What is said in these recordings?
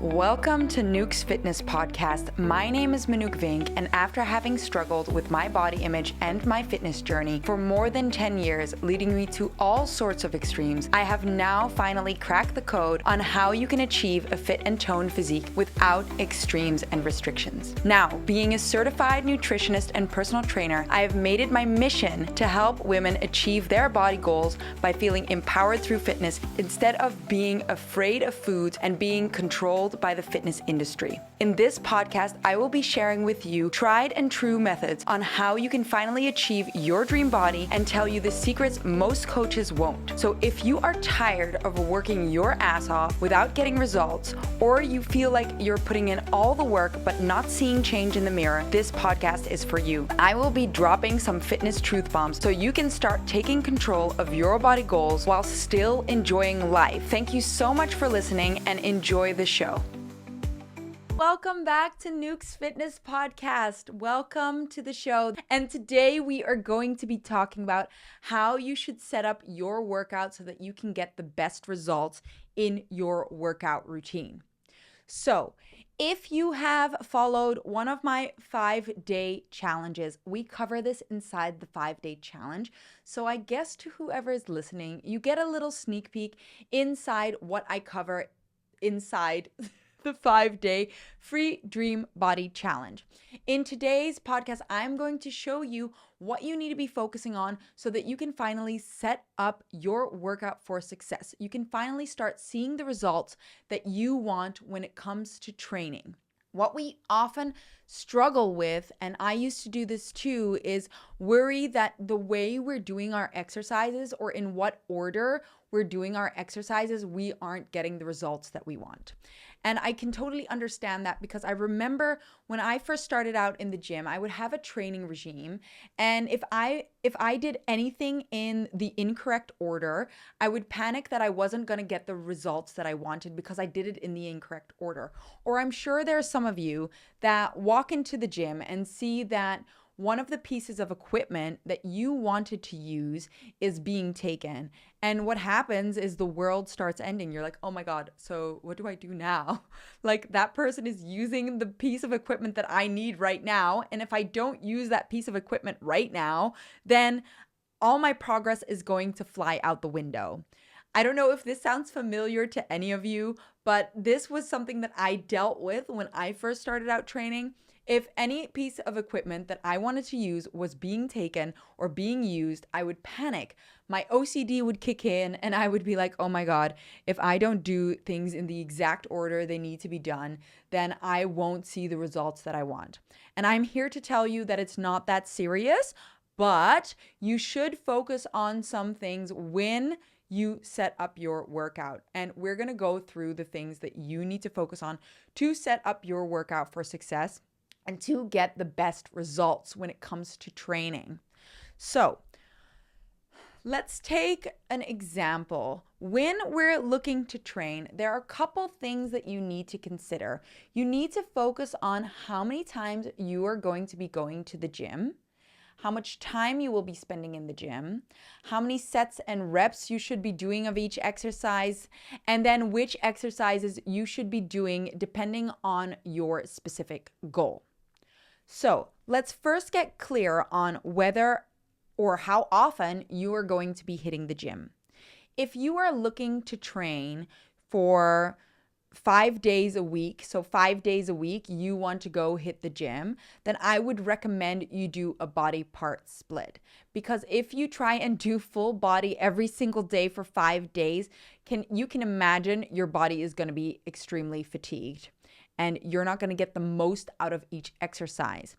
Welcome to Nuke's Fitness Podcast. My name is Manuk Vink, and after having struggled with my body image and my fitness journey for more than 10 years, leading me to all sorts of extremes, I have now finally cracked the code on how you can achieve a fit and toned physique without extremes and restrictions. Now, being a certified nutritionist and personal trainer, I have made it my mission to help women achieve their body goals by feeling empowered through fitness instead of being afraid of foods and being controlled by the fitness industry. In this podcast, I will be sharing with you tried and true methods on how you can finally achieve your dream body and tell you the secrets most coaches won't. So if you are tired of working your ass off without getting results, or you feel like you're putting in all the work but not seeing change in the mirror, this podcast is for you. I will be dropping some fitness truth bombs so you can start taking control of your body goals while still enjoying life. Thank you so much for listening and enjoy the show. Welcome back to Nuke's Fitness Podcast. Welcome to the show. And today we are going to be talking about how you should set up your workout so that you can get the best results in your workout routine. So, if you have followed one of my 5-day challenges, we cover this inside the 5-day challenge. So I guess to whoever is listening, you get a little sneak peek inside what I cover inside the 5-day free dream body challenge. In today's podcast, I'm going to show you what you need to be focusing on so that you can finally set up your workout for success. You can finally start seeing the results that you want when it comes to training. What we often struggle with, and I used to do this too, is worry that the way we're doing our exercises or in what order we're doing our exercises, we aren't getting the results that we want. And I can totally understand that because I remember when I first started out in the gym, I would have a training regime. And if I did anything in the incorrect order, I would panic that I wasn't going to get the results that I wanted because I did it in the incorrect order. Or I'm sure there are some of you that walk into the gym and see that one of the pieces of equipment that you wanted to use is being taken. And what happens is the world starts ending. You're like, oh my God, so what do I do now? Like that person is using the piece of equipment that I need right now. And if I don't use that piece of equipment right now, then all my progress is going to fly out the window. I don't know if this sounds familiar to any of you, but this was something that I dealt with when I first started out training. If any piece of equipment that I wanted to use was being taken or being used, I would panic. My OCD would kick in and I would be like, oh my God, if I don't do things in the exact order they need to be done, then I won't see the results that I want. And I'm here to tell you that it's not that serious, but you should focus on some things when you set up your workout. And we're going to go through the things that you need to focus on to set up your workout for success and to get the best results when it comes to training. So let's take an example. When we're looking to train, there are a couple things that you need to consider. You need to focus on how many times you are going to be going to the gym, how much time you will be spending in the gym, how many sets and reps you should be doing of each exercise, and then which exercises you should be doing depending on your specific goal. So let's first get clear on whether or how often you are going to be hitting the gym. If you are looking to train for 5 days a week, so 5 days a week you want to go hit the gym, then I would recommend you do a body part split. Because if you try and do full body every single day for 5 days, you can imagine your body is going to be extremely fatigued and you're not going to get the most out of each exercise.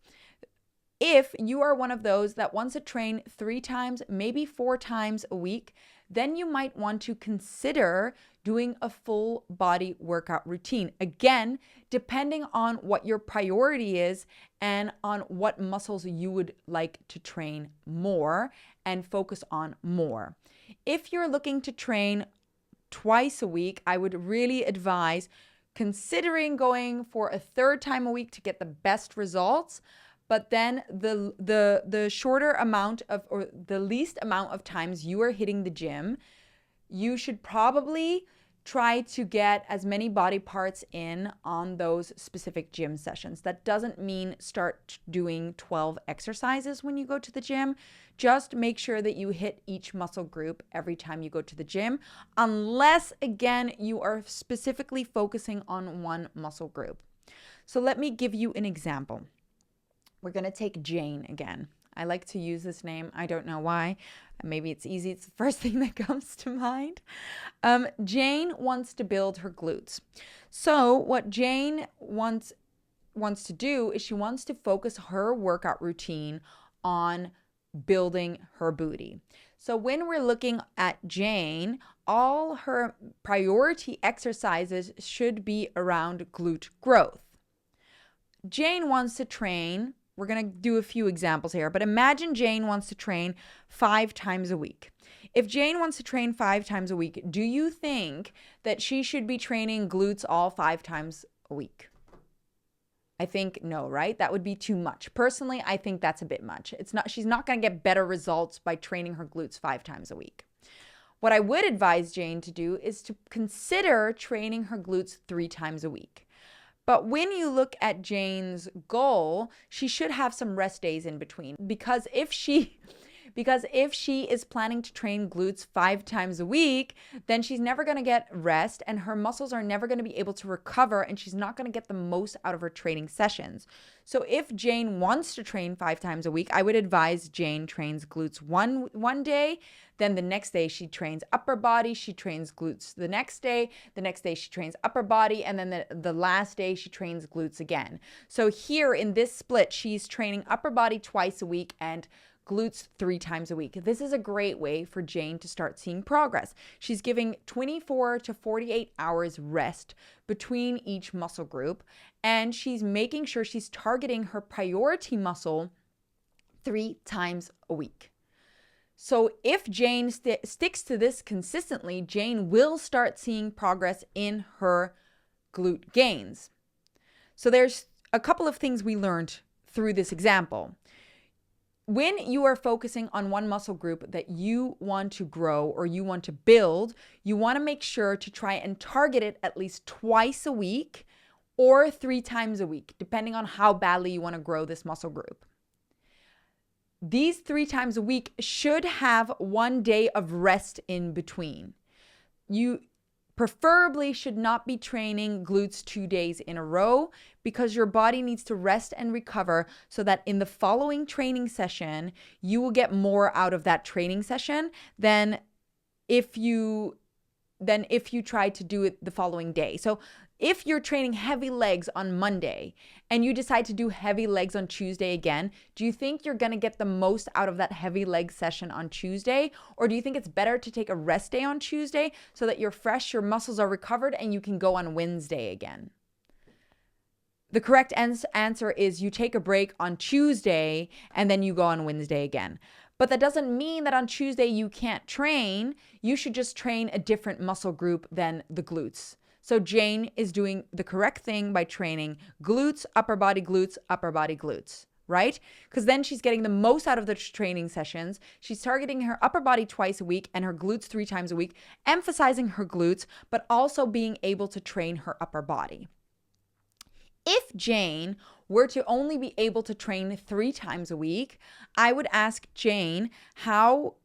If you are one of those that wants to train 3 times, maybe 4 times a week, then you might want to consider doing a full body workout routine. Again, depending on what your priority is and on what muscles you would like to train more and focus on more. If you're looking to train twice a week, I would really advise considering going for a 3rd time a week to get the best results. But then the shorter amount of, or the least amount of times you are hitting the gym, you should probably try to get as many body parts in on those specific gym sessions. That doesn't mean start doing 12 exercises when you go to the gym. Just make sure that you hit each muscle group every time you go to the gym, unless, again, you are specifically focusing on one muscle group. So let me give you an example. We're going to take Jane again. I like to use this name. I don't know why. Maybe it's easy. It's the first thing that comes to mind. Jane wants to build her glutes. So what Jane wants to do is she wants to focus her workout routine on building her booty. So when we're looking at Jane, all her priority exercises should be around glute growth. Jane wants to train. We're going to do a few examples here, but imagine Jane wants to train 5 times a week. If Jane wants to train 5 times a week, do you think that she should be training glutes all 5 times a week? I think no, right? That would be too much. Personally, I think that's a bit much. She's not going to get better results by training her glutes 5 times a week. What I would advise Jane to do is to consider training her glutes 3 times a week. But when you look at Jane's goal, she should have some rest days in between, because if she is planning to train glutes 5 times a week, then she's never going to get rest and her muscles are never going to be able to recover, and she's not going to get the most out of her training sessions. So if Jane wants to train 5 times a week, I would advise Jane trains glutes one day, then the next day she trains upper body, she trains glutes the next day she trains upper body, and then the last day she trains glutes again. So here in this split, she's training upper body twice a week and glutes 3 times a week. This is a great way for Jane to start seeing progress. She's giving 24 to 48 hours rest between each muscle group, and she's making sure she's targeting her priority muscle 3 times a week. So if Jane sticks to this consistently, Jane will start seeing progress in her glute gains. So there's a couple of things we learned through this example. When you are focusing on one muscle group that you want to grow or you want to build, you want to make sure to try and target it at least twice a week or 3 times a week, depending on how badly you want to grow this muscle group. These 3 times a week should have 1 day of rest in between. You preferably should not be training glutes 2 days in a row, because your body needs to rest and recover so that in the following training session, you will get more out of that training session than if you try to do it the following day. So if you're training heavy legs on Monday and you decide to do heavy legs on Tuesday again, do you think you're going to get the most out of that heavy leg session on Tuesday? Or do you think it's better to take a rest day on Tuesday so that you're fresh, your muscles are recovered, and you can go on Wednesday again? The correct answer is you take a break on Tuesday and then you go on Wednesday again. But that doesn't mean that on Tuesday you can't train. You should just train a different muscle group than the glutes. So Jane is doing the correct thing by training glutes, upper body glutes, right? Because then she's getting the most out of the training sessions. She's targeting her upper body twice a week and her glutes 3 times a week, emphasizing her glutes, but also being able to train her upper body. If Jane were to only be able to train 3 times a week, I would ask Jane how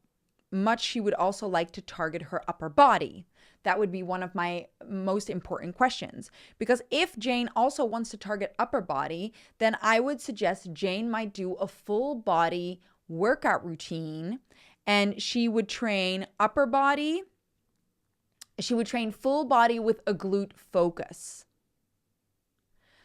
much she would also like to target her upper body. That would be one of my most important questions. Because if Jane also wants to target upper body, then I would suggest Jane might do a full body workout routine, and she would train upper body. She would train full body with a glute focus.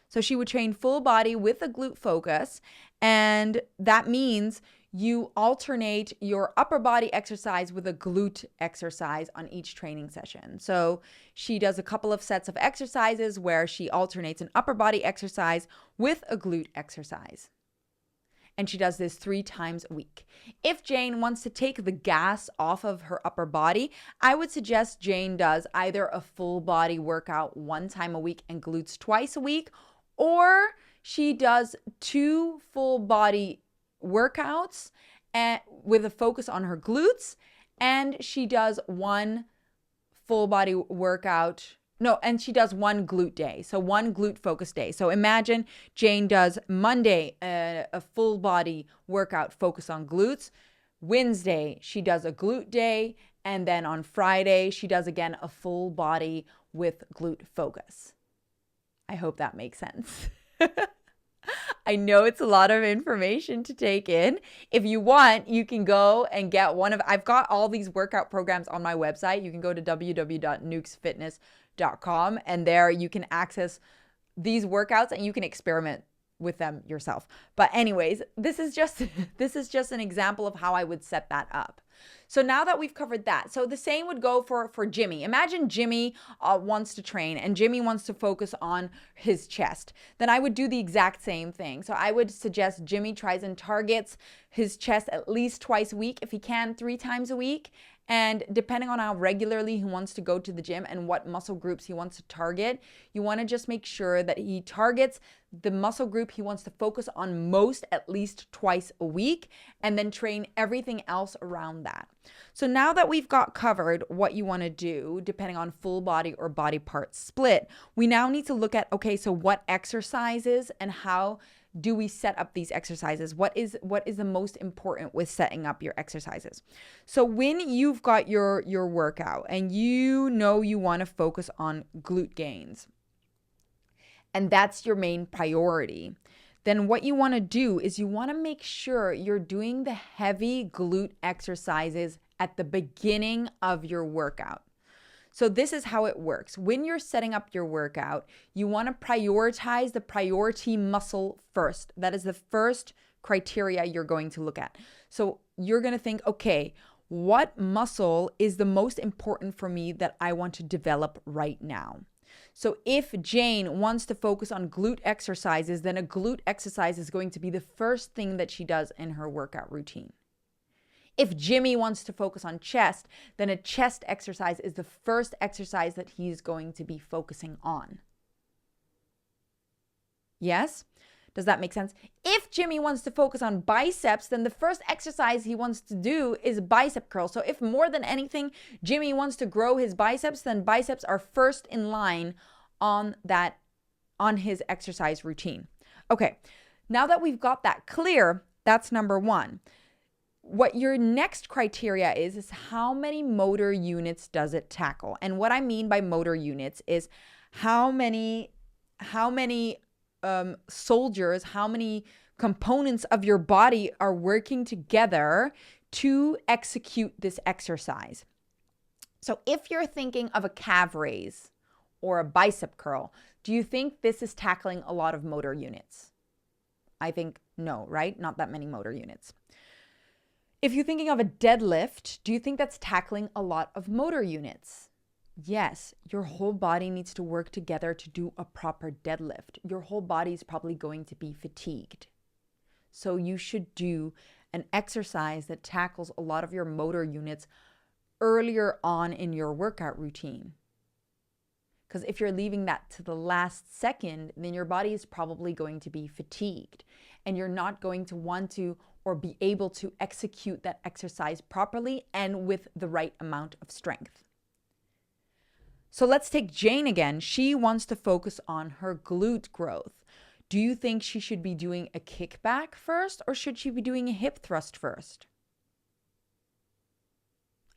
So she would train full body with a glute focus, and that means you alternate your upper body exercise with a glute exercise on each training session. So she does a couple of sets of exercises where she alternates an upper body exercise with a glute exercise. And she does this 3 times a week. If Jane wants to take the gas off of her upper body, I would suggest Jane does either a full body workout 1 time a week and glutes twice a week, or she does 2 full body workouts with a focus on her glutes, and she does 1 full body workout. No, and she does one glute day. So one glute focus day. So imagine Jane does Monday, a full body workout focus on glutes. Wednesday, she does a glute day. And then on Friday, she does again a full body with glute focus. I hope that makes sense. I know it's a lot of information to take in. If you want, you can go and get I've got all these workout programs on my website. You can go to www.nukesfitness.com and there you can access these workouts and you can experiment with them yourself. But anyways, this is just an example of how I would set that up. So now that we've covered that, so the same would go for Jimmy. Imagine Jimmy wants to train and Jimmy wants to focus on his chest. Then I would do the exact same thing. So I would suggest Jimmy tries and targets his chest at least twice a week, if he can 3 times a week. And depending on how regularly he wants to go to the gym and what muscle groups he wants to target, you want to just make sure that he targets the muscle group he wants to focus on most at least twice a week, and then train everything else around that. So now that we've got covered what you want to do, depending on full body or body part split, we now need to look at, okay, so what exercises and how do we set up these exercises? What is the most important with setting up your exercises? So when you've got your workout and you know you want to focus on glute gains, and that's your main priority, then what you want to do is you want to make sure you're doing the heavy glute exercises at the beginning of your workout. So this is how it works. When you're setting up your workout, you want to prioritize the priority muscle first. That is the first criteria you're going to look at. So you're going to think, okay, what muscle is the most important for me that I want to develop right now? So if Jane wants to focus on glute exercises, then a glute exercise is going to be the first thing that she does in her workout routine. If Jimmy wants to focus on chest, then a chest exercise is the first exercise that he's going to be focusing on. Yes? Does that make sense? If Jimmy wants to focus on biceps, then the first exercise he wants to do is bicep curl. So if more than anything, Jimmy wants to grow his biceps, then biceps are first in line on his exercise routine. Okay, now that we've got that clear, that's number one. What your next criteria is how many motor units does it tackle? And what I mean by motor units is how many soldiers, how many components of your body are working together to execute this exercise. So if you're thinking of a calf raise or a bicep curl, do you think this is tackling a lot of motor units? I think no, right? Not that many motor units. If you're thinking of a deadlift, do you think that's tackling a lot of motor units? Yes, your whole body needs to work together to do a proper deadlift. Your whole body is probably going to be fatigued. So you should do an exercise that tackles a lot of your motor units earlier on in your workout routine. Because if you're leaving that to the last second, then your body is probably going to be fatigued and you're not going to want to or be able to execute that exercise properly and with the right amount of strength. So let's take Jane again. She wants to focus on her glute growth. Do you think she should be doing a kickback first or should she be doing a hip thrust first?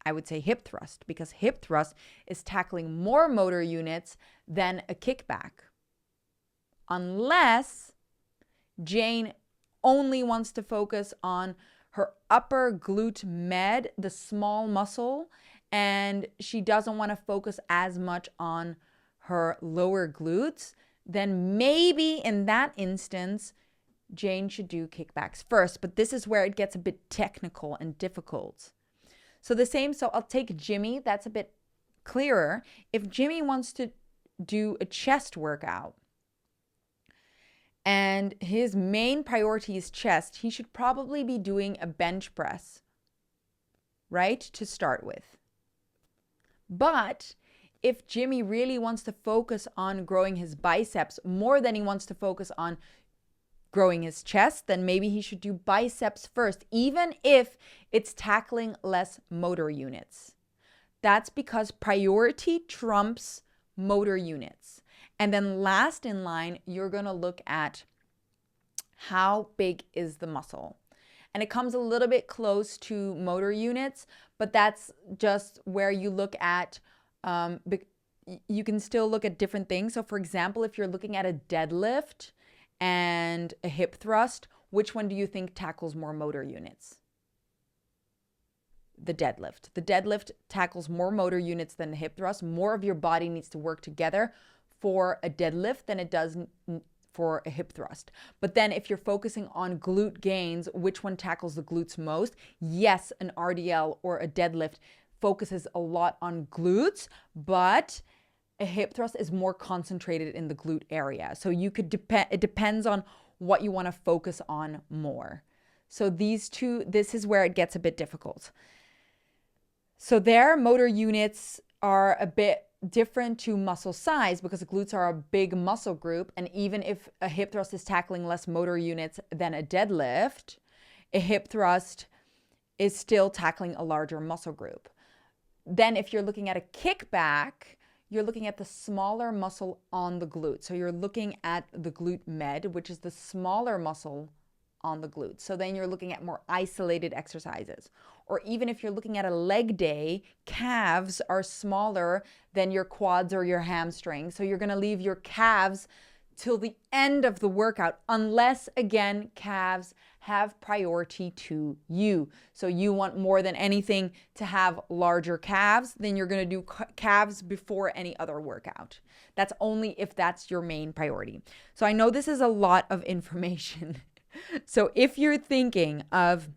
I would say hip thrust because hip thrust is tackling more motor units than a kickback. Unless Jane only wants to focus on her upper glute med, the small muscle, and she doesn't want to focus as much on her lower glutes, then maybe in that instance, Jane should do kickbacks first. But this is where it gets a bit technical and difficult. So I'll take Jimmy. That's a bit clearer. If Jimmy wants to do a chest workout and his main priority is chest, he should probably be doing a bench press, right? To start with. But if Jimmy really wants to focus on growing his biceps more than he wants to focus on growing his chest, then maybe he should do biceps first, even if it's tackling less motor units. That's because priority trumps motor units. And then last in line, you're going to look at how big is the muscle. And it comes a little bit close to motor units, but that's just where you look at, you can still look at different things. So for example, if you're looking at a deadlift and a hip thrust, which one do you think tackles more motor units? The deadlift. The deadlift tackles more motor units than the hip thrust. More of your body needs to work together for a deadlift than it does for a hip thrust. But then if you're focusing on glute gains, which one tackles the glutes most? Yes, an RDL or a deadlift focuses a lot on glutes, but a hip thrust is more concentrated in the glute area. So you could it depends on what you want to focus on more. So these two, this is where it gets a bit difficult. So their motor units are a bit different to muscle size because the glutes are a big muscle group. And even if a hip thrust is tackling less motor units than a deadlift, a hip thrust is still tackling a larger muscle group. Then if you're looking at a kickback, you're looking at the smaller muscle on the glute. So you're looking at the glute med, which is the smaller muscle on the glute. So then you're looking at more isolated exercises. Or even if you're looking at a leg day, calves are smaller than your quads or your hamstrings. So you're going to leave your calves till the end of the workout, unless again, calves have priority to you. So you want more than anything to have larger calves, then you're going to do calves before any other workout. That's only if that's your main priority. So I know this is a lot of information. So if you're thinking of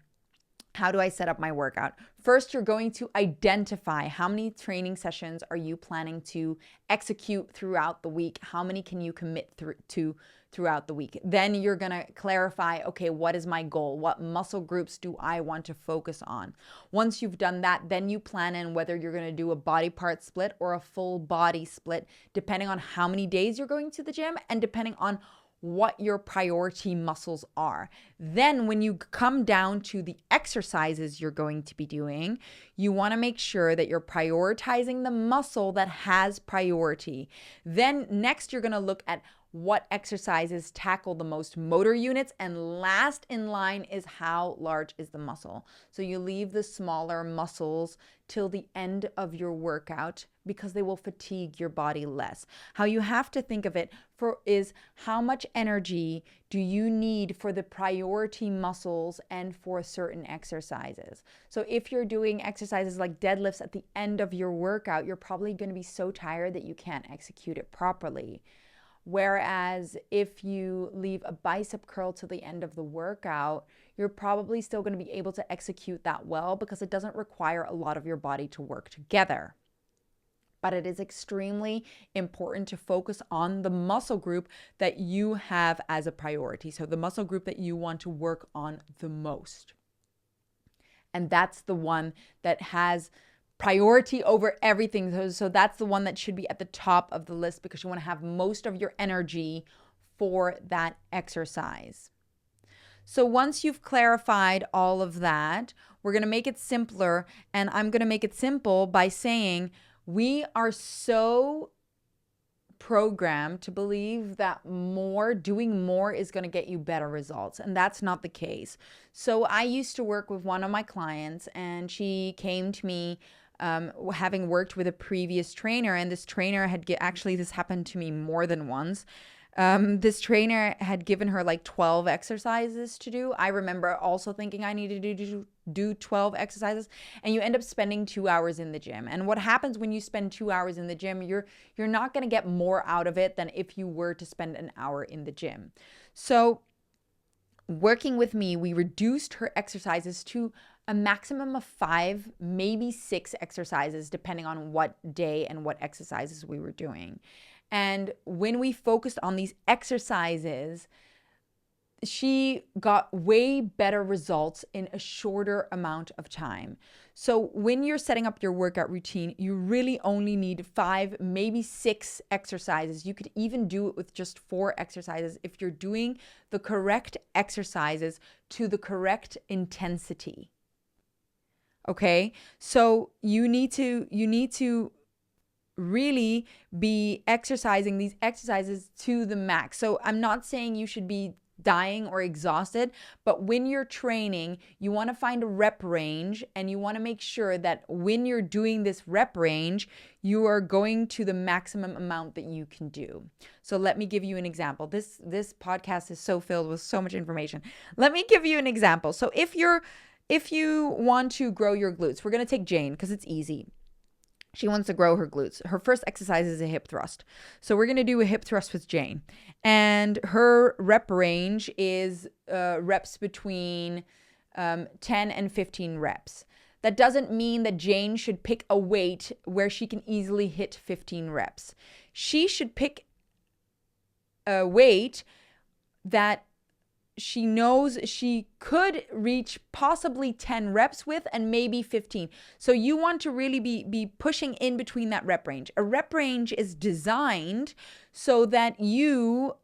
how do I set up my workout? First, you're going to identify how many training sessions are you planning to execute throughout the week? How many can you commit to throughout the week? Then you're going to clarify, okay, what is my goal? What muscle groups do I want to focus on? Once you've done that, then you plan in whether you're going to do a body part split or a full body split, depending on how many days you're going to the gym and depending on what your priority muscles are. Then when you come down to the exercises you're going to be doing, you want to make sure that you're prioritizing the muscle that has priority. Then next, you're going to look at what exercises tackle the most motor units, and last in line is how large is the muscle. So you leave the smaller muscles till the end of your workout because they will fatigue your body less. How you have to think of it is how much energy do you need for the priority muscles and for certain exercises. So if you're doing exercises like deadlifts at the end of your workout, you're probably going to be so tired that you can't execute it properly. Whereas if you leave a bicep curl to the end of the workout, you're probably still going to be able to execute that well because it doesn't require a lot of your body to work together. But it is extremely important to focus on the muscle group that you have as a priority. So the muscle group that you want to work on the most. And that's the one that has priority over everything. So that's the one that should be at the top of the list because you want to have most of your energy for that exercise. So once you've clarified all of that, we're going to make it simpler. And I'm going to make it simple by saying we are so programmed to believe that doing more is going to get you better results. And that's not the case. So I used to work with one of my clients and she came to me having worked with a previous trainer, and this trainer actually this happened to me more than once. This trainer had given her like 12 exercises to do. I remember also thinking I needed to do 12 exercises, and you end up spending 2 hours in the gym. And what happens when you spend 2 hours in the gym, you're not going to get more out of it than if you were to spend an hour in the gym. So working with me, we reduced her exercises to a maximum of 5, maybe 6 exercises, depending on what day and what exercises we were doing. And when we focused on these exercises, she got way better results in a shorter amount of time. So when you're setting up your workout routine, you really only need 5, maybe 6 exercises. You could even do it with just 4 exercises if you're doing the correct exercises to the correct intensity. Okay. So you need to really be exercising these exercises to the max. So I'm not saying you should be dying or exhausted, but when you're training, you want to find a rep range, and you want to make sure that when you're doing this rep range, you are going to the maximum amount that you can do. So let me give you an example. This podcast is so filled with so much information. Let me give you an example. So if you want to grow your glutes, we're going to take Jane because it's easy. She wants to grow her glutes. Her first exercise is a hip thrust. So we're going to do a hip thrust with Jane. And her rep range is reps between 10 and 15 reps. That doesn't mean that Jane should pick a weight where she can easily hit 15 reps. She should pick a weight that she knows she could reach possibly 10 reps with, and maybe 15. So you want to really be pushing in between that rep range. A rep range is designed so that you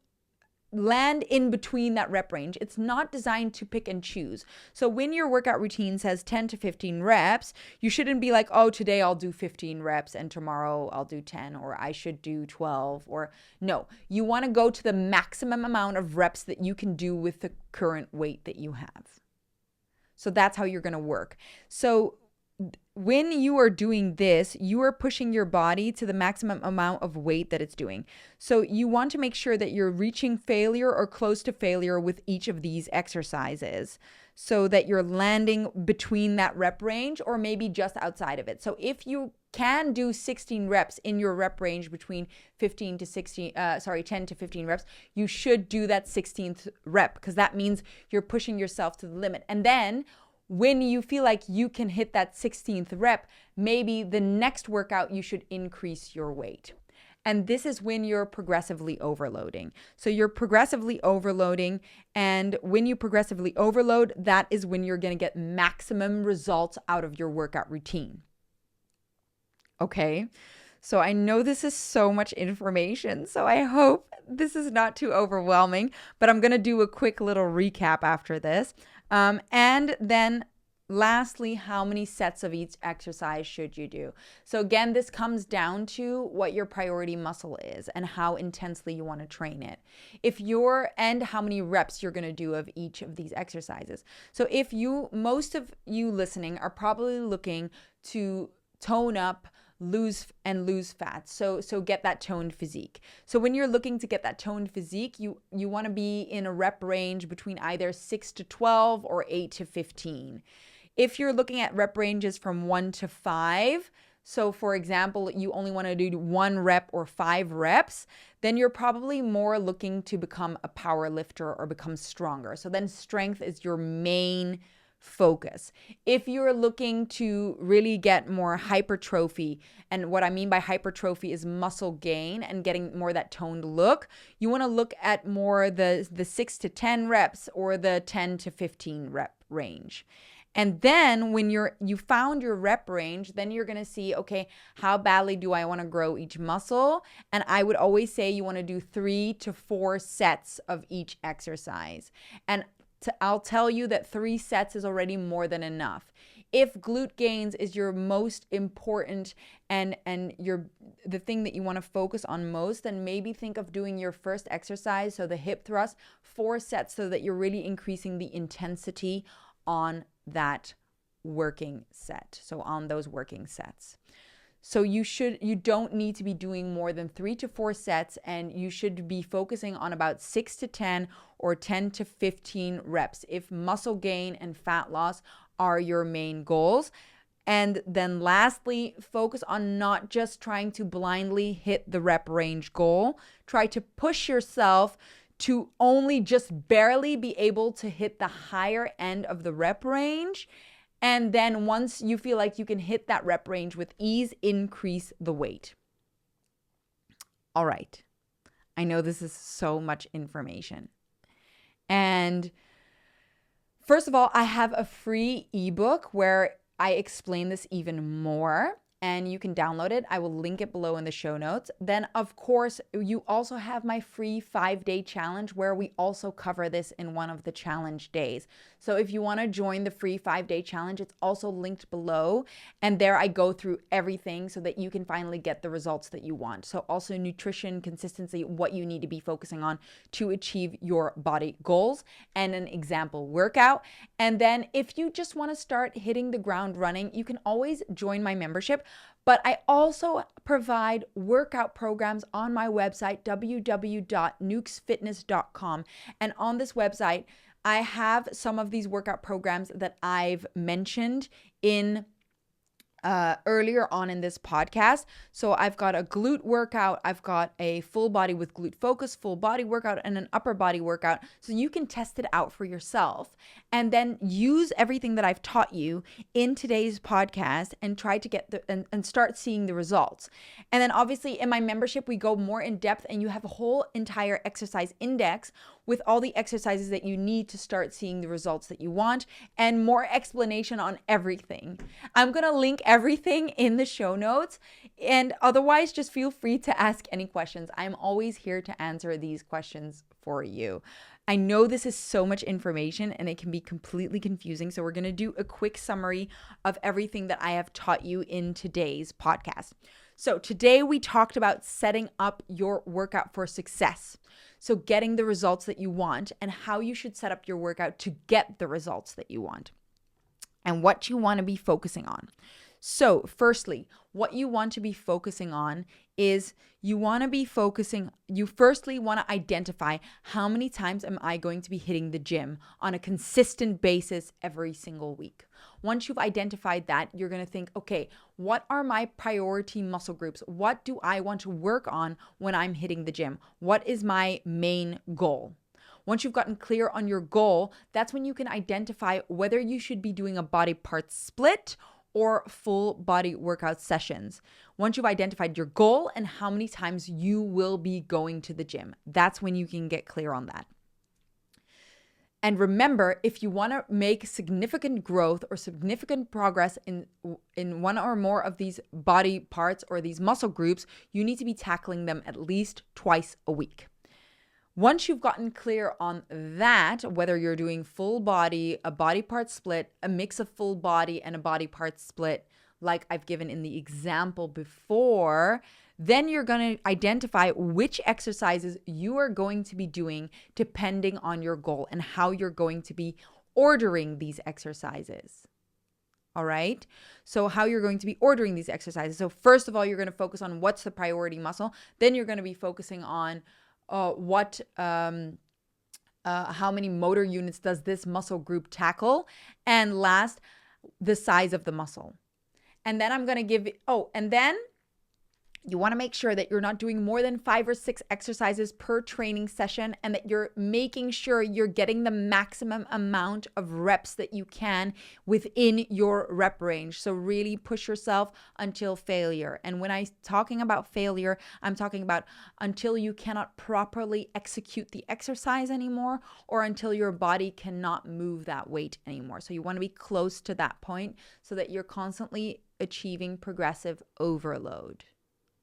land in between that rep range. It's not designed to pick and choose. So when your workout routine says 10 to 15 reps, you shouldn't be like, oh, today I'll do 15 reps and tomorrow I'll do 10, or I should do 12, or no. You want to go to the maximum amount of reps that you can do with the current weight that you have. So that's how you're going to work. So when you are doing this, you are pushing your body to the maximum amount of weight that it's doing. So you want to make sure that you're reaching failure or close to failure with each of these exercises, so that you're landing between that rep range or maybe just outside of it. So if you can do 16 reps in your rep range between 10 to 15 reps, you should do that 16th rep, because that means you're pushing yourself to the limit. And then when you feel like you can hit that 16th rep, maybe the next workout you should increase your weight. And this is when you're progressively overloading. So you're progressively overloading, and when you progressively overload, that is when you're going to get maximum results out of your workout routine. Okay? So I know this is so much information, so I hope this is not too overwhelming, but I'm going to do a quick little recap after this. And then lastly, how many sets of each exercise should you do? So again, this comes down to what your priority muscle is and how intensely you want to train it. And how many reps you're going to do of each of these exercises. So most of you listening are probably looking to tone up, lose fat. So get that toned physique. So when you're looking to get that toned physique, you want to be in a rep range between either 6 to 12 or 8 to 15. If you're looking at rep ranges from 1 to 5, so for example, you only want to do 1 rep or 5 reps, then you're probably more looking to become a power lifter or become stronger. So then strength is your main focus. If you're looking to really get more hypertrophy, and what I mean by hypertrophy is muscle gain and getting more that toned look, you want to look at more the 6 to 10 reps or the 10 to 15 rep range. And then when you found your rep range, then you're going to see, okay, how badly do I want to grow each muscle? And I would always say you want to do 3 to 4 sets of each exercise. And I'll tell you that 3 sets is already more than enough. If glute gains is your most important and the thing that you want to focus on most, then maybe think of doing your first exercise, so the hip thrust, 4 sets, so that you're really increasing the intensity on that working set. So on those working sets. So you don't need to be doing more than 3 to 4 sets, and you should be focusing on about 6 to 10 or 10 to 15 reps if muscle gain and fat loss are your main goals. And then lastly, focus on not just trying to blindly hit the rep range goal. Try to push yourself to only just barely be able to hit the higher end of the rep range. And then once you feel like you can hit that rep range with ease, increase the weight. All right. I know this is so much information. And first of all, I have a free ebook where I explain this even more. and you can download it. I will link it below in the show notes. Then, of course, you also have my free 5-day challenge where we also cover this in one of the challenge days. So if you want to join the free 5-day challenge, it's also linked below. And there I go through everything so that you can finally get the results that you want. So also nutrition, consistency, what you need to be focusing on to achieve your body goals, and an example workout. And then if you just want to start hitting the ground running, you can always join my membership. But I also provide workout programs on my website, www.nukesfitness.com. And on this website, I have some of these workout programs that I've mentioned in earlier on in this podcast. So I've got a glute workout, I've got a full body with glute focus, full body workout, and an upper body workout. So you can test it out for yourself and then use everything that I've taught you in today's podcast and try to get and start seeing the results. And then obviously in my membership, we go more in depth and you have a whole entire exercise index with all the exercises that you need to start seeing the results that you want and more explanation on everything. I'm going to link everything in the show notes, and otherwise just feel free to ask any questions. I'm always here to answer these questions for you. I know this is so much information and it can be completely confusing, so we're going to do a quick summary of everything that I have taught you in today's podcast. So today we talked about setting up your workout for success. So getting the results that you want and how you should set up your workout to get the results that you want and what you want to be focusing on. So firstly, what you want to be focusing on is you firstly want to identify how many times am I going to be hitting the gym on a consistent basis every single week. Once you've identified that, you're going to think, okay, what are my priority muscle groups? What do I want to work on when I'm hitting the gym? What is my main goal? Once you've gotten clear on your goal, that's when you can identify whether you should be doing a body part split or full body workout sessions. Once you've identified your goal and how many times you will be going to the gym, that's when you can get clear on that. And remember, if you want to make significant growth or significant progress in one or more of these body parts or these muscle groups, you need to be tackling them at least twice a week. Once you've gotten clear on that, whether you're doing full body, a body part split, a mix of full body and a body part split, like I've given in the example before, then you're going to identify which exercises you are going to be doing depending on your goal and how you're going to be ordering these exercises. All right. So how you're going to be ordering these exercises. So first of all, you're going to focus on what's the priority muscle. Then you're going to be focusing on how many motor units does this muscle group tackle? And last, the size of the muscle. And then I'm going to give it, and then you want to make sure that you're not doing more than 5 or 6 exercises per training session and that you're making sure you're getting the maximum amount of reps that you can within your rep range. So really push yourself until failure. And when I'm talking about failure, I'm talking about until you cannot properly execute the exercise anymore or until your body cannot move that weight anymore. So you want to be close to that point so that you're constantly achieving progressive overload.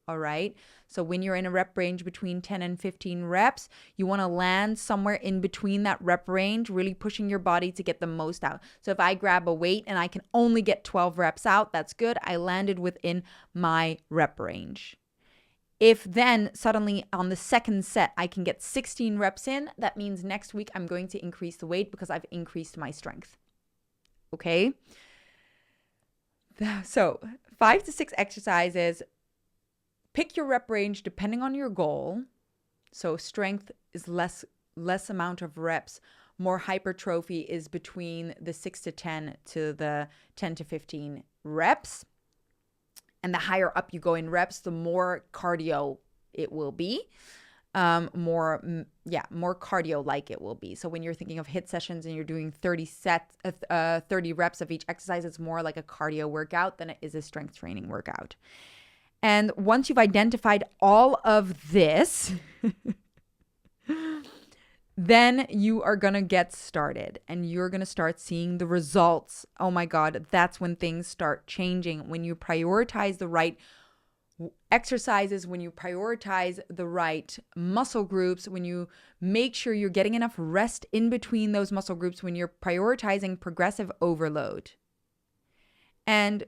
All right. So when you're in a rep range between 10 and 15 reps, you want to land somewhere in between that rep range, really pushing your body to get the most out. So if I grab a weight and I can only get 12 reps out, that's good. I landed within my rep range. If then suddenly on the second set, I can get 16 reps in, that means next week I'm going to increase the weight because I've increased my strength. Okay. So 5 to 6 exercises. Pick your rep range depending on your goal. So strength is less amount of reps. More hypertrophy is between the 6 to 10 to the 10 to 15 reps. And the higher up you go in reps, the more cardio it will be. More cardio-like it will be. So when you're thinking of HIIT sessions and you're doing 30 reps of each exercise, it's more like a cardio workout than it is a strength training workout. And once you've identified all of this, then you are going to get started and you're going to start seeing the results. Oh my God, that's when things start changing. When you prioritize the right exercises, when you prioritize the right muscle groups, when you make sure you're getting enough rest in between those muscle groups, when you're prioritizing progressive overload. And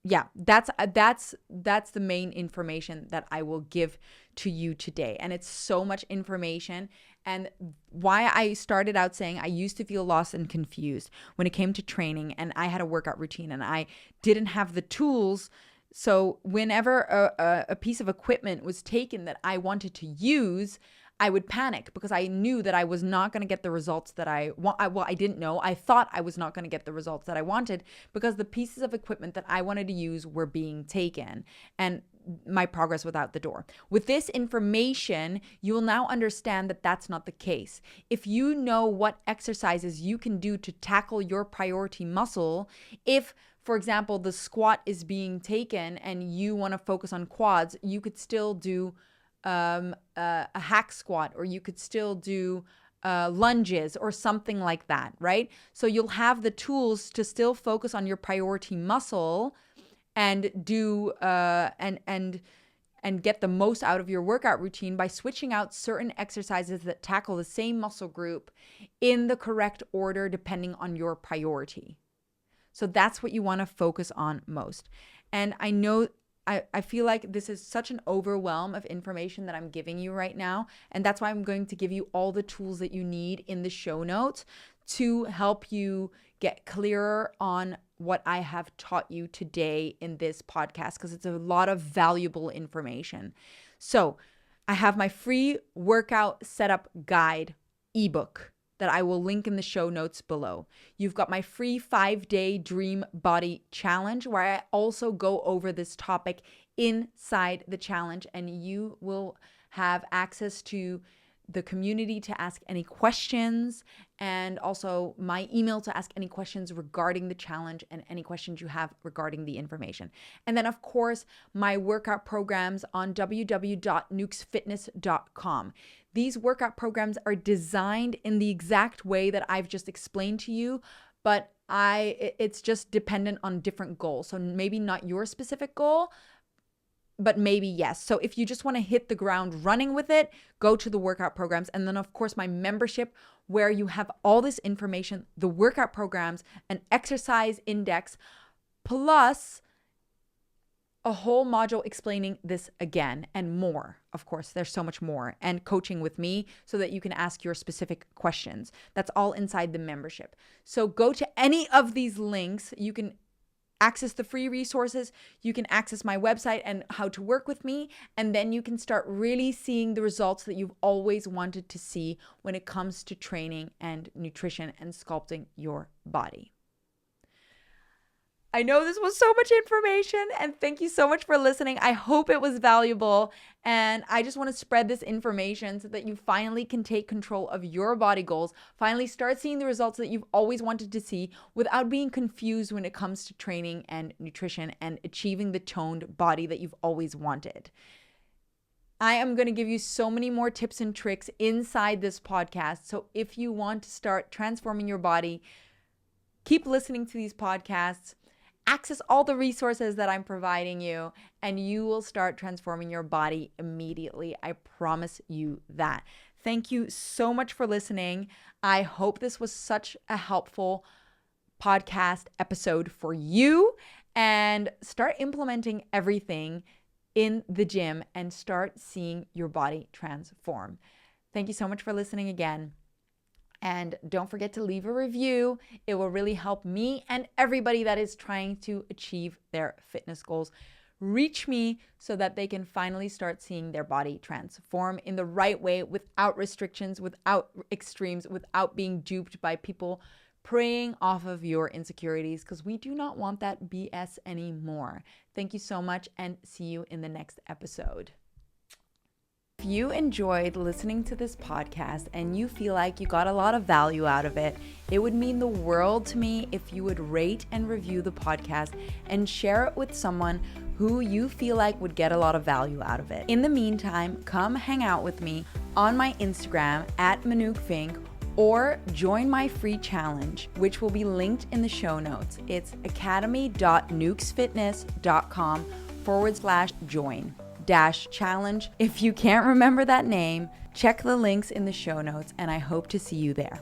yeah, that's the main information that I will give to you today. And it's so much information. And why I started out saying I used to feel lost and confused when it came to training, and I had a workout routine and I didn't have the tools. So whenever a piece of equipment was taken that I wanted to use, I would panic because I knew that I was not going to get the results that I want. Well, I didn't know. I thought I was not going to get the results that I wanted because the pieces of equipment that I wanted to use were being taken and my progress was out the door. With this information, you will now understand that that's not the case. If you know what exercises you can do to tackle your priority muscle, if for example, the squat is being taken and you want to focus on quads, you could still do a hack squat, or you could still do lunges or something like that, right? So you'll have the tools to still focus on your priority muscle and do and get the most out of your workout routine by switching out certain exercises that tackle the same muscle group in the correct order depending on your priority. So that's what you want to focus on most. And I know I feel like this is such an overwhelm of information that I'm giving you right now. And that's why I'm going to give you all the tools that you need in the show notes to help you get clearer on what I have taught you today in this podcast, because it's a lot of valuable information. So I have my free workout setup guide ebook that I will link in the show notes below. You've got my free 5-day Dream Body Challenge, where I also go over this topic inside the challenge, and you will have access to the community to ask any questions, and also my email to ask any questions regarding the challenge and any questions you have regarding the information. And then, of course, my workout programs on www.nukesfitness.com. These workout programs are designed in the exact way that I've just explained to you, but it's just dependent on different goals. So maybe not your specific goal, but maybe yes. So if you just want to hit the ground running with it, go to the workout programs. And then, of course, my membership, where you have all this information, the workout programs, an exercise index, plus a whole module explaining this again and more. Of course, there's so much more, and coaching with me so that you can ask your specific questions. That's all inside the membership. So go to any of these links. You can access the free resources. You can access my website and how to work with me. And then you can start really seeing the results that you've always wanted to see when it comes to training and nutrition and sculpting your body. I know this was so much information, and thank you so much for listening. I hope it was valuable, and I just want to spread this information so that you finally can take control of your body goals, finally start seeing the results that you've always wanted to see without being confused when it comes to training and nutrition and achieving the toned body that you've always wanted. I am going to give you so many more tips and tricks inside this podcast. So if you want to start transforming your body, keep listening to these podcasts. Access all the resources that I'm providing you, and you will start transforming your body immediately. I promise you that. Thank you so much for listening. I hope this was such a helpful podcast episode for you, and start implementing everything in the gym and start seeing your body transform. Thank you so much for listening again. And don't forget to leave a review. It will really help me and everybody that is trying to achieve their fitness goals reach me so that they can finally start seeing their body transform in the right way, without restrictions, without extremes, without being duped by people preying off of your insecurities, because we do not want that BS anymore. Thank you so much, and see you in the next episode. If you enjoyed listening to this podcast and you feel like you got a lot of value out of it, it would mean the world to me if you would rate and review the podcast and share it with someone who you feel like would get a lot of value out of it. In the meantime, come hang out with me, on my Instagram at Manoukvink, or join my free challenge, which will be linked in the show notes. It's academy.nukesfitness.com/join-challenge. If you can't remember that name, check the links in the show notes, and I hope to see you there.